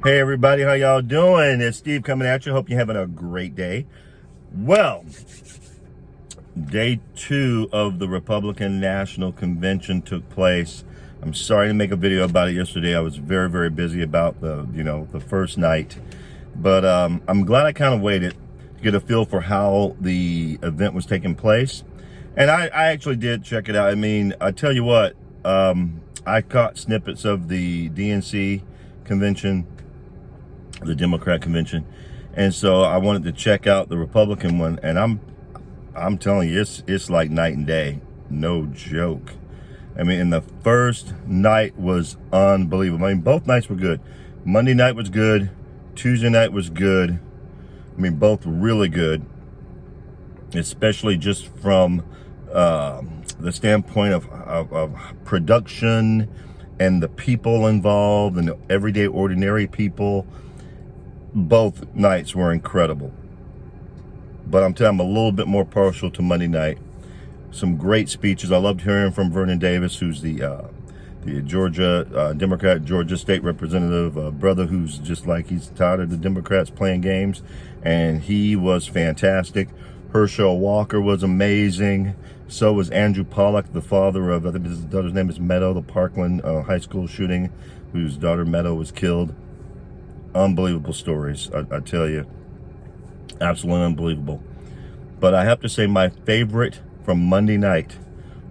Hey everybody, how y'all doing? It's Steve coming at you. Hope you're having a great day. Well, day 2 of the Republican National Convention took place. I'm sorry to make a video about it yesterday. I was very busy about the first night. But I'm glad I kind of waited to get a feel for how the event was taking place. And I actually did check it out. I mean, I tell you what, I caught snippets of the DNC convention, the Democrat convention, and so I wanted to check out the Republican one, and I'm telling you, it's like night and day, no joke. I mean, and the first night was unbelievable. I mean, both nights were good. Monday night was good, Tuesday night was good. I mean, both really good, especially just from the standpoint of production and the people involved and the everyday ordinary people. Both nights were incredible, but I'm telling you, I'm a little bit more partial to Monday night. Some great speeches. I loved hearing from Vernon Davis, who's the Georgia Democrat, Georgia state representative, brother who's just like, he's tired of the Democrats playing games, and he was fantastic. Herschel Walker was amazing. So was Andrew Pollack, the father of, I think his daughter's name is Meadow, the Parkland high school shooting, whose daughter Meadow was killed. Unbelievable stories, I tell you, absolutely unbelievable. But I have to say my favorite from Monday night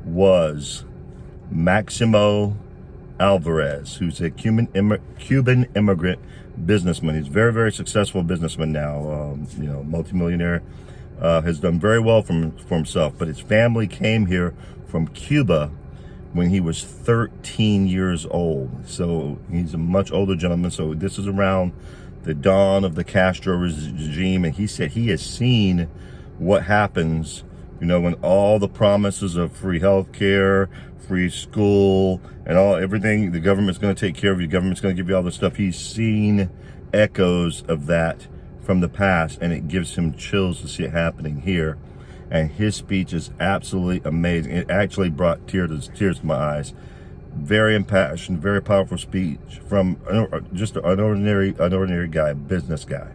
was Maximo Alvarez, who's a Cuban immigrant businessman. He's a very successful businessman now, multimillionaire, has done very well for himself, but his family came here from Cuba when he was 13 years old. So he's a much older gentleman. So this is around the dawn of the Castro regime. And he said he has seen what happens, when all the promises of free health care, free school, and everything, the government's going to take care of you, the government's going to give you all this stuff. He's seen echoes of that from the past, and it gives him chills to see it happening here. And his speech is absolutely amazing. It actually brought tears to my eyes. Very impassioned, very powerful speech from just an ordinary guy, business guy,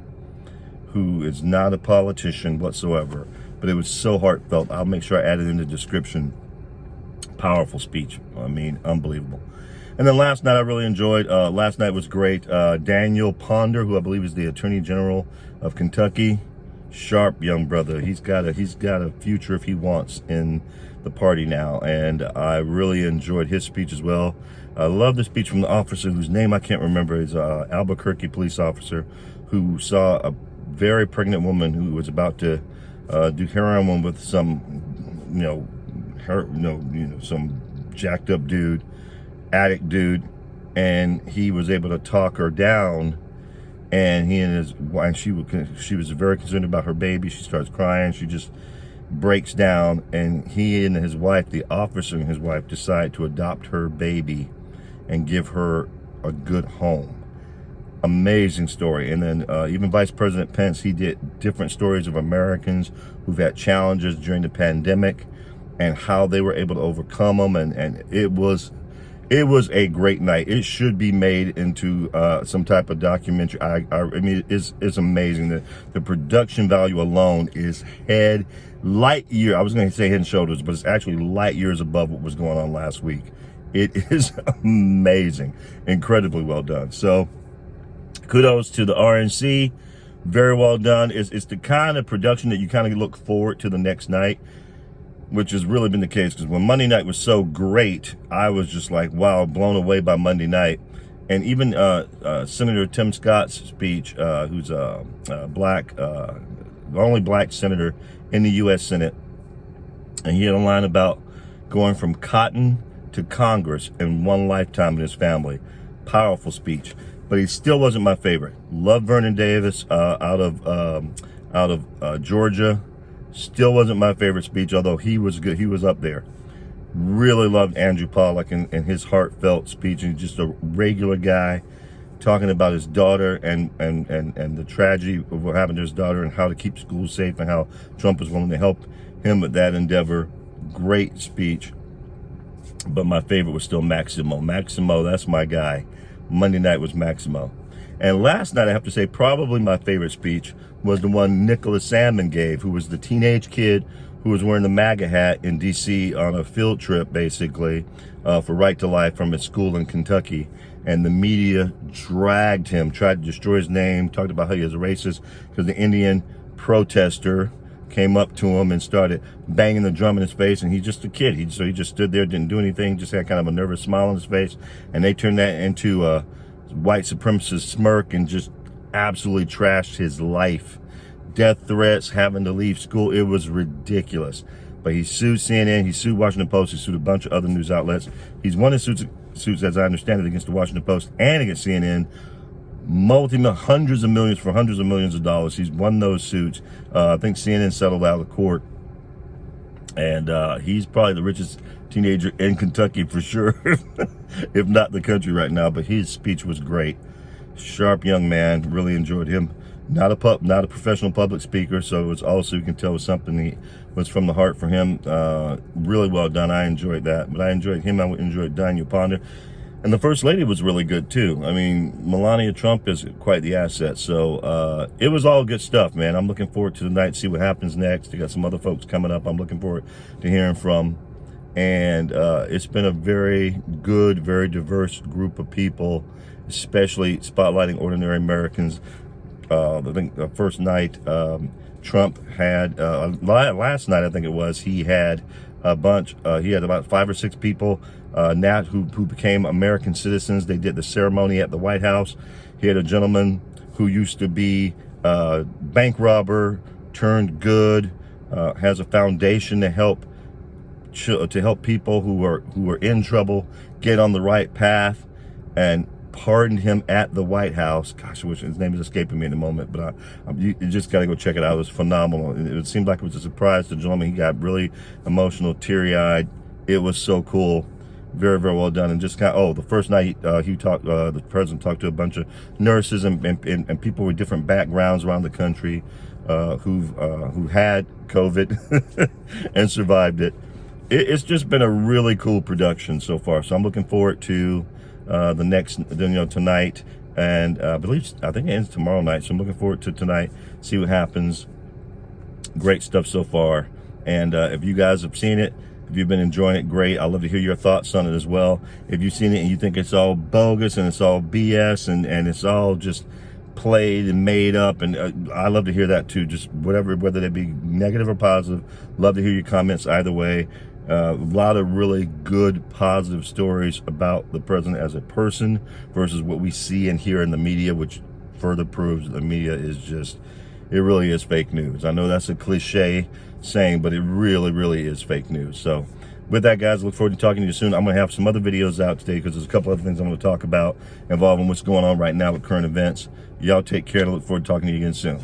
who is not a politician whatsoever. But it was so heartfelt. I'll make sure I add it in the description. Powerful speech. I mean, unbelievable. And then last night I really enjoyed. Last night was great. Daniel Ponder, who I believe is the Attorney General of Kentucky. Sharp young brother. He's got a future if he wants in the party now, and I really enjoyed his speech as well. I love the speech from the officer whose name I can't remember. Is Albuquerque police officer who saw a very pregnant woman who was about to do heroin with some some jacked up dude, addict dude, and he was able to talk her down. And he and his wife, she was very concerned about her baby. She starts crying. She just breaks down. And he and his wife, the officer and his wife, decide to adopt her baby and give her a good home. Amazing story. And then even Vice President Pence, he did different stories of Americans who've had challenges during the pandemic and how they were able to overcome them. And it was a great night. It should be made into some type of documentary. I mean, it's amazing. The production value alone is light year. I was going to say head and shoulders, but it's actually light years above what was going on last week. It is amazing, incredibly well done. So kudos to the RNC. Very well done. It's the kind of production that you kind of look forward to the next night, which has really been the case, because when Monday night was so great, I was just like, wow, blown away by Monday night. And even Senator Tim Scott's speech, who's a black, the only black senator in the U.S. Senate, and he had a line about going from cotton to Congress in one lifetime in his family. Powerful speech, but he still wasn't my favorite. Loved Vernon Davis out of Georgia. Still wasn't my favorite speech, although he was good. He was up there. Really loved Andrew Pollack and his heartfelt speech, and just a regular guy talking about his daughter and the tragedy of what happened to his daughter and how to keep schools safe and how Trump was willing to help him with that endeavor. Great speech. But my favorite was still Maximo. Maximo, that's my guy. Monday night was Maximo. And last night, I have to say, probably my favorite speech was the one Nicholas Sandmann gave, who was the teenage kid who was wearing the MAGA hat in D.C. on a field trip, basically, for Right to Life from his school in Kentucky. And the media dragged him, tried to destroy his name, talked about how he was a racist because the Indian protester came up to him and started banging the drum in his face, and he's just a kid. So he just stood there, didn't do anything, just had kind of a nervous smile on his face, and they turned that into a white supremacist smirk and just absolutely trashed his life. Death threats, having to leave school. It was ridiculous. But he sued CNN, he sued Washington Post, he sued a bunch of other news outlets. He's won his suits, as I understand it, against the Washington Post and against CNN. Hundreds of millions of dollars. He's won those suits. I think CNN settled out of court. And he's probably the richest teenager in Kentucky for sure, if not the country right now. But his speech was great. Sharp young man, really enjoyed him. Not a professional public speaker, so it was also, you can tell, it was something that was from the heart for him. Really well done. I enjoyed that. But I enjoyed him. I enjoyed Daniel Ponder. And the First Lady was really good, too. I mean, Melania Trump is quite the asset. So it was all good stuff, man. I'm looking forward to tonight, see what happens next. They got some other folks coming up I'm looking forward to hearing from. And it's been a very good, very diverse group of people, especially spotlighting ordinary Americans. I think the first night Trump had, last night I think it was, he had a bunch, he had about 5 or 6 people now who became American citizens. They did the ceremony at the White House. He had a gentleman who used to be a bank robber, turned good, has a foundation to help people who are in trouble get on the right path, and pardoned him at the White House. Gosh, I wish his name is escaping me in a moment, but you just got to go check it out. It was phenomenal. It seemed like it was a surprise to the gentleman. He got really emotional, teary-eyed. It was so cool. Very, very well done. And just kind of, the first night the president talked to a bunch of nurses and people with different backgrounds around the country who had COVID and survived it. It's just been a really cool production so far. So I'm looking forward to the next, tonight, and I think it ends tomorrow night. So I'm looking forward to tonight, see what happens. Great stuff so far. And if you guys have seen it, if you've been enjoying it, great. I'd love to hear your thoughts on it as well. If you've seen it and you think it's all bogus and it's all BS and it's all just played and made up, and I love to hear that too. Just whether they be negative or positive, love to hear your comments either way. A lot of really good, positive stories about the president as a person versus what we see and hear in the media, which further proves that the media is just, it really is fake news. I know that's a cliche saying, but it really, really is fake news. So with that, guys, I look forward to talking to you soon. I'm going to have some other videos out today because there's a couple other things I'm going to talk about involving what's going on right now with current events. Y'all take care, and I look forward to talking to you again soon.